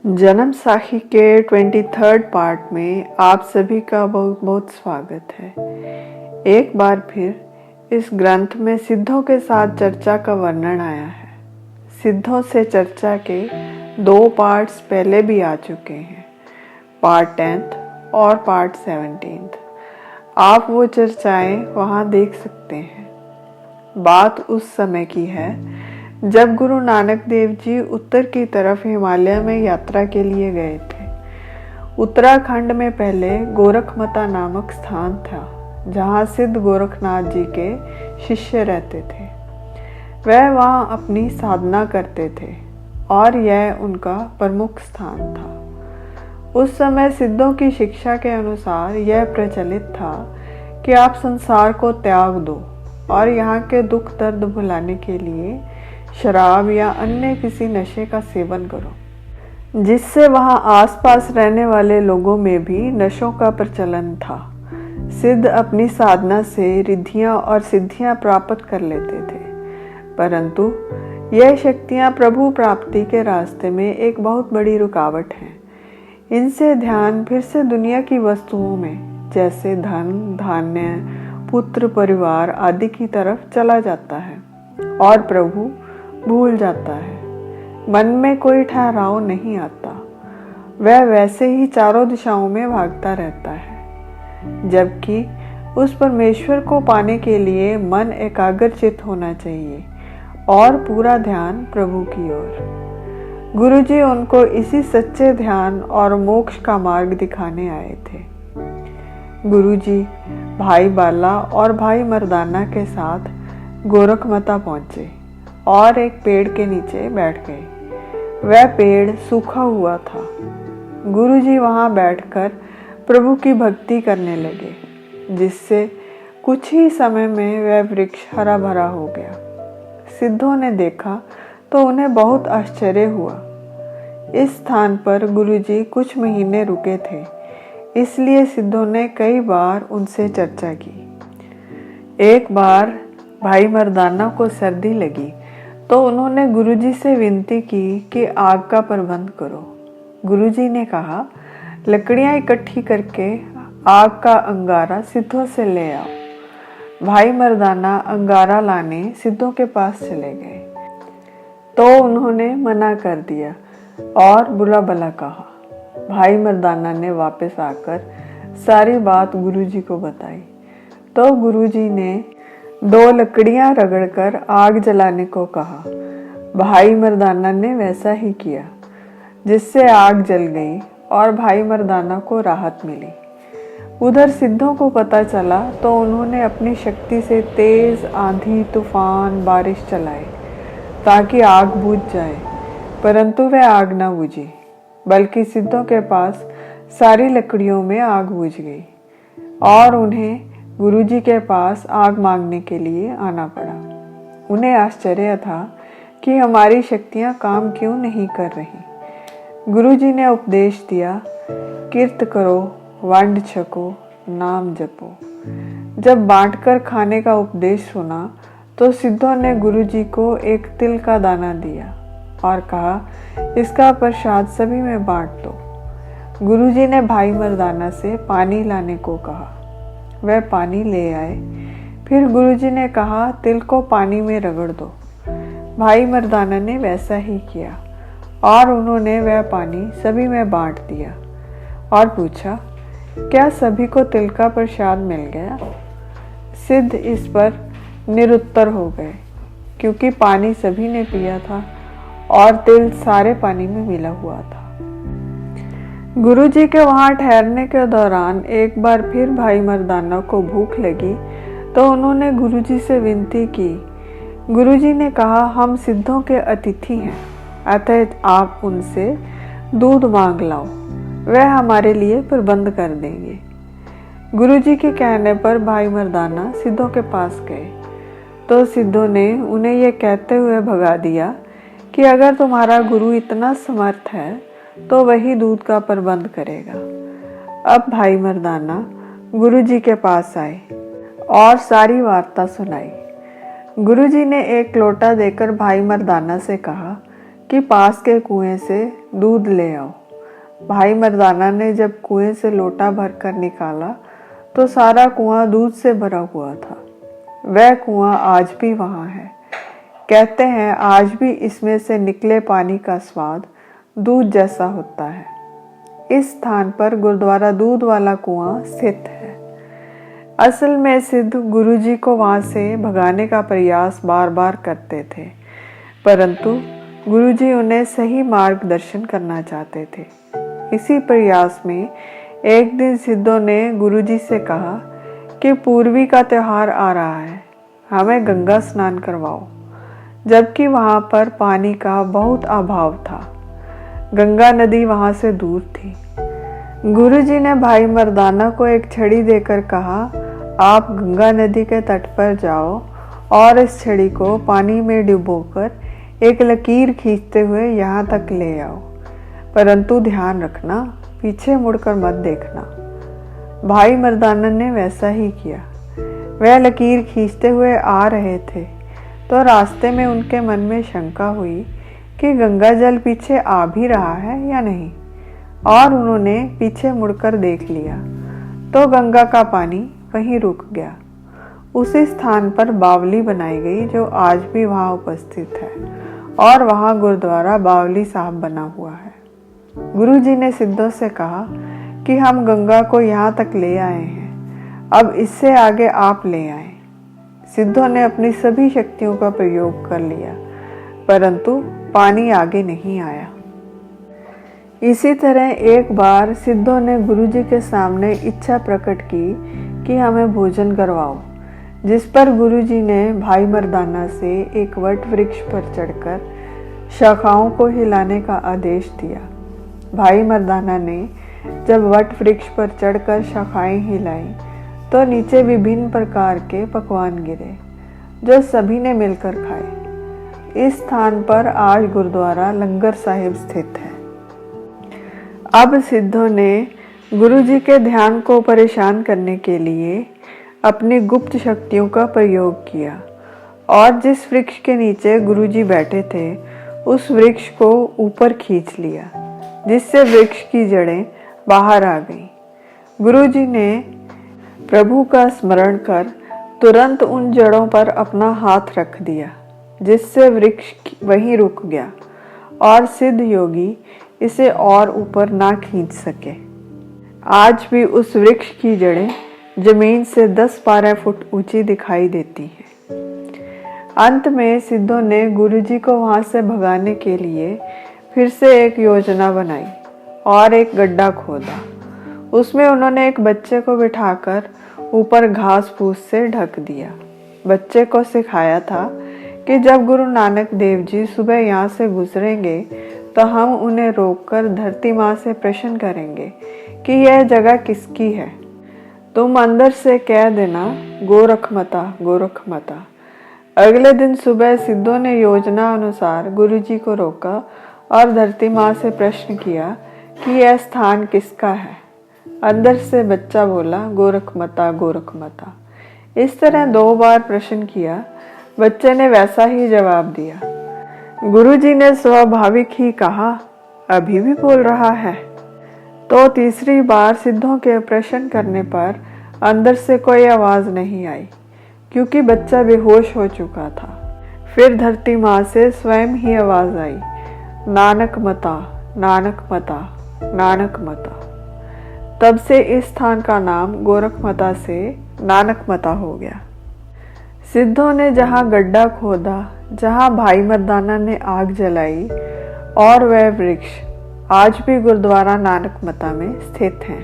जन्म साखी के 23rd पार्ट में आप सभी का बहुत बहुत स्वागत है। एक बार फिर इस ग्रंथ में सिद्धों के साथ चर्चा का वर्णन आया है। सिद्धों से चर्चा के 2 पार्ट्स पहले भी आ चुके हैं, पार्ट 10th और पार्ट 17th। आप वो चर्चाएं वहां देख सकते हैं। बात उस समय की है जब गुरु नानक देव जी उत्तर की तरफ हिमालय में यात्रा के लिए गए थे। उत्तराखंड में पहले गोरखमता नामक स्थान था, जहाँ सिद्ध गोरखनाथ जी के शिष्य रहते थे। वह वहाँ अपनी साधना करते थे और यह उनका प्रमुख स्थान था। उस समय सिद्धों की शिक्षा के अनुसार यह प्रचलित था कि आप संसार को त्याग दो और यहाँ के दुख दर्द भुलाने के लिए शराब या अन्य किसी नशे का सेवन करो, जिससे वहाँ आसपास रहने वाले लोगों में भी नशों का प्रचलन था। सिद्ध अपनी साधना से रिद्धियाँ और सिद्धियाँ प्राप्त कर लेते थे, परंतु यह शक्तियाँ प्रभु प्राप्ति के रास्ते में एक बहुत बड़ी रुकावट हैं। इनसे ध्यान फिर से दुनिया की वस्तुओं में, जैसे धन, धान्य, पुत्र, परिवार आदि की तरफ चला जाता है और प्रभु भूल जाता है। मन में कोई ठहराव नहीं आता, वह वैसे ही चारों दिशाओं में भागता रहता है, जबकि उस परमेश्वर को पाने के लिए मन एकाग्रचित होना चाहिए और पूरा ध्यान प्रभु की ओर। गुरुजी उनको इसी सच्चे ध्यान और मोक्ष का मार्ग दिखाने आए थे। गुरुजी भाई बाला और भाई मर्दाना के साथ गोरखमता पहुंचे और एक पेड़ के नीचे बैठ गए। वह पेड़ सूखा हुआ था। गुरुजी वहां बैठकर प्रभु की भक्ति करने लगे, जिससे कुछ ही समय में वह वृक्ष हरा भरा हो गया। सिद्धों ने देखा तो उन्हें बहुत आश्चर्य हुआ। इस स्थान पर गुरुजी कुछ महीने रुके थे, इसलिए सिद्धों ने कई बार उनसे चर्चा की। एक बार भाई मर्दाना को सर्दी लगी तो उन्होंने गुरुजी से विनती की कि आग का प्रबंध करो। गुरुजी ने कहा, लकड़ियां इकट्ठी करके आग का अंगारा सिद्धों से ले आओ। भाई मर्दाना अंगारा लाने सिद्धों के पास चले गए तो उन्होंने मना कर दिया और बुरा भला कहा। भाई मर्दाना ने वापस आकर सारी बात गुरुजी को बताई तो गुरुजी ने 2 लकड़ियां रगड़कर आग जलाने को कहा। भाई मर्दाना ने वैसा ही किया, जिससे आग जल गई और भाई मर्दाना को राहत मिली। उधर सिद्धों को पता चला तो उन्होंने अपनी शक्ति से तेज आंधी, तूफान, बारिश चलाई ताकि आग बुझ जाए, परंतु वह आग न बुझी, बल्कि सिद्धों के पास सारी लकड़ियों में आग बुझ गई और उन्हें गुरुजी के पास आग मांगने के लिए आना पड़ा। उन्हें आश्चर्य था कि हमारी शक्तियां काम क्यों नहीं कर रही। गुरुजी ने उपदेश दिया, किर्त करो, वंड छको, नाम जपो। जब बांटकर खाने का उपदेश सुना तो सिद्धों ने गुरुजी को एक तिल का दाना दिया और कहा, इसका प्रसाद सभी में बांट दो। गुरुजी ने भाई मर्दाना से पानी लाने को कहा। वह पानी ले आए। फिर गुरुजी ने कहा, तिल को पानी में रगड़ दो। भाई मर्दाना ने वैसा ही किया और उन्होंने वह पानी सभी में बांट दिया और पूछा, क्या सभी को तिल का प्रसाद मिल गया? सिद्ध इस पर निरुत्तर हो गए, क्योंकि पानी सभी ने पिया था और तिल सारे पानी में मिला हुआ था। गुरुजी के वहां ठहरने के दौरान एक बार फिर भाई मर्दाना को भूख लगी तो उन्होंने गुरुजी से विनती की। गुरुजी ने कहा, हम सिद्धों के अतिथि हैं, अतः आप उनसे दूध मांग लाओ, वह हमारे लिए प्रबंध कर देंगे। गुरुजी के कहने पर भाई मर्दाना सिद्धों के पास गए तो सिद्धों ने उन्हें यह कहते हुए भगा दिया कि अगर तुम्हारा गुरु इतना समर्थ है तो वही दूध का प्रबंध करेगा। अब भाई मर्दाना गुरुजी के पास आए और सारी वार्ता सुनाई। गुरुजी ने एक लोटा देकर भाई मर्दाना से कहा कि पास के कुएं से दूध ले आओ। भाई मर्दाना ने जब कुएं से लोटा भरकर निकाला तो सारा कुआं दूध से भरा हुआ था। वह कुआं आज भी वहां है। कहते हैं आज भी इसमें से निकले पानी का स्वाद दूध जैसा होता है। इस स्थान पर गुरुद्वारा दूध वाला कुआं स्थित है। असल में सिद्ध गुरुजी को वहां से भगाने का प्रयास बार बार करते थे, परंतु गुरुजी उन्हें सही मार्गदर्शन करना चाहते थे। इसी प्रयास में एक दिन सिद्धों ने गुरुजी से कहा कि पूर्वी का त्योहार आ रहा है, हमें गंगा स्नान करवाओ, जबकि वहां पर पानी का बहुत अभाव था। गंगा नदी वहां से दूर थी। गुरुजी ने भाई मर्दाना को एक छड़ी देकर कहा, आप गंगा नदी के तट पर जाओ और इस छड़ी को पानी में डुबोकर एक लकीर खींचते हुए यहाँ तक ले आओ, परंतु ध्यान रखना पीछे मुड़कर मत देखना। भाई मर्दाना ने वैसा ही किया। वह लकीर खींचते हुए आ रहे थे तो रास्ते में उनके मन में शंका हुई कि गंगा जल पीछे आ भी रहा है या नहीं, और उन्होंने पीछे मुड़कर देख लिया तो गंगा का पानी वहीं रुक गया। उसी स्थान पर बावली बनाई गई जो आज भी वहां उपस्थित है, और वहां गुरुद्वारा बावली साहब बना हुआ है। गुरुजी ने सिद्धों से कहा कि हम गंगा को यहाँ तक ले आए हैं, अब इससे आगे आप ले आए। सिद्धों ने अपनी सभी शक्तियों का प्रयोग कर लिया, परंतु पानी आगे नहीं आया। इसी तरह एक बार सिद्धों ने गुरुजी के सामने इच्छा प्रकट की कि हमें भोजन करवाओ, जिस पर गुरुजी ने भाई मर्दाना से एक वट वृक्ष पर चढ़कर शाखाओं को हिलाने का आदेश दिया। भाई मर्दाना ने जब वट वृक्ष पर चढ़कर शाखाएं हिलाई तो नीचे विभिन्न प्रकार के पकवान गिरे, जो सभी ने मिलकर खाए। इस स्थान पर आज गुरुद्वारा लंगर साहिब स्थित है। अब सिद्धों ने गुरुजी के ध्यान को परेशान करने के लिए अपनी गुप्त शक्तियों का प्रयोग किया और जिस वृक्ष के नीचे गुरुजी बैठे थे उस वृक्ष को ऊपर खींच लिया, जिससे वृक्ष की जड़ें बाहर आ गईं। गुरुजी ने प्रभु का स्मरण कर तुरंत उन जड़ों पर अपना हाथ रख दिया, जिससे वृक्ष वहीं रुक गया और सिद्ध योगी इसे और ऊपर ना खींच सके। आज भी उस वृक्ष की जड़ें जमीन से 10-12 फुट ऊंची दिखाई देती हैं। अंत में सिद्धों ने गुरुजी को वहां से भगाने के लिए फिर से एक योजना बनाई और एक गड्ढा खोदा। उसमें उन्होंने एक बच्चे को बिठाकर ऊपर घास फूस से ढक दिया। बच्चे को सिखाया था कि जब गुरु नानक देव जी सुबह यहाँ से गुजरेंगे तो हम उन्हें रोककर धरती माँ से प्रश्न करेंगे कि यह जगह किसकी है। तुम अंदर से कह देना, गोरखमता गोरखमता। अगले दिन सुबह सिद्धों ने योजना अनुसार गुरुजी को रोका और धरती माँ से प्रश्न किया कि यह स्थान किसका है। अंदर से बच्चा बोला, गोरखमता गोरखमता। इस तरह 2 बार प्रश्न किया। बच्चे ने वैसा ही जवाब दिया। गुरुजी ने स्वाभाविक ही कहा, अभी भी बोल रहा है। तो तीसरी बार सिद्धों के प्रश्न करने पर अंदर से कोई आवाज नहीं आई, क्योंकि बच्चा बेहोश हो चुका था। फिर धरती माँ से स्वयं ही आवाज आई, नानक मता नानक मता नानक मता। तब से इस स्थान का नाम गोरखमता से नानक मता हो गया। सिद्धों ने जहाँ गड्ढा खोदा, जहाँ भाई मर्दाना ने आग जलाई, और वह वृक्ष आज भी गुरुद्वारा नानक मता में स्थित है।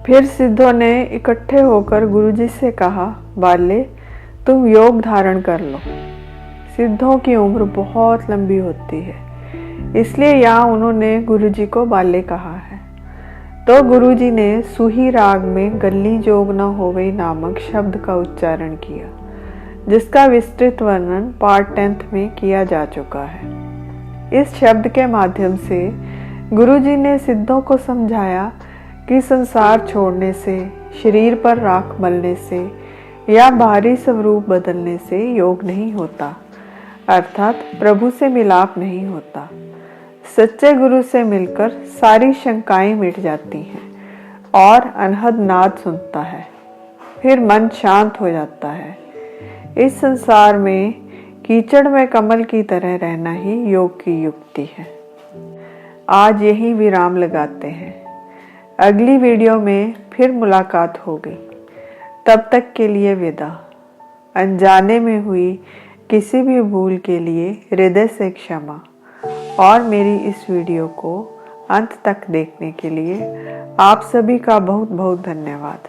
फिर सिद्धों ने इकट्ठे होकर गुरुजी से कहा, बाले तुम योग धारण कर लो। सिद्धों की उम्र बहुत लंबी होती है, इसलिए यहाँ उन्होंने गुरुजी को बाले कहा है। तो गुरुजी ने सुही राग में गल्ली जोग न होवे नामक शब्द का उच्चारण किया, जिसका विस्तृत वर्णन पार्ट 10 में किया जा चुका है। इस शब्द के माध्यम से गुरुजी ने सिद्धों को समझाया कि संसार छोड़ने से, शरीर पर राख मलने से या बाहरी स्वरूप बदलने से योग नहीं होता, अर्थात प्रभु से मिलाप नहीं होता। सच्चे गुरु से मिलकर सारी शंकाएं मिट जाती हैं और अनहद नाद सुनता है, फिर मन शांत हो जाता है। इस संसार में कीचड़ में कमल की तरह रहना ही योग की युक्ति है। आज यही विराम लगाते हैं। अगली वीडियो में फिर मुलाकात होगी। तब तक के लिए विदा। अनजाने में हुई किसी भी भूल के लिए हृदय से क्षमा और मेरी इस वीडियो को अंत तक देखने के लिए आप सभी का बहुत बहुत धन्यवाद।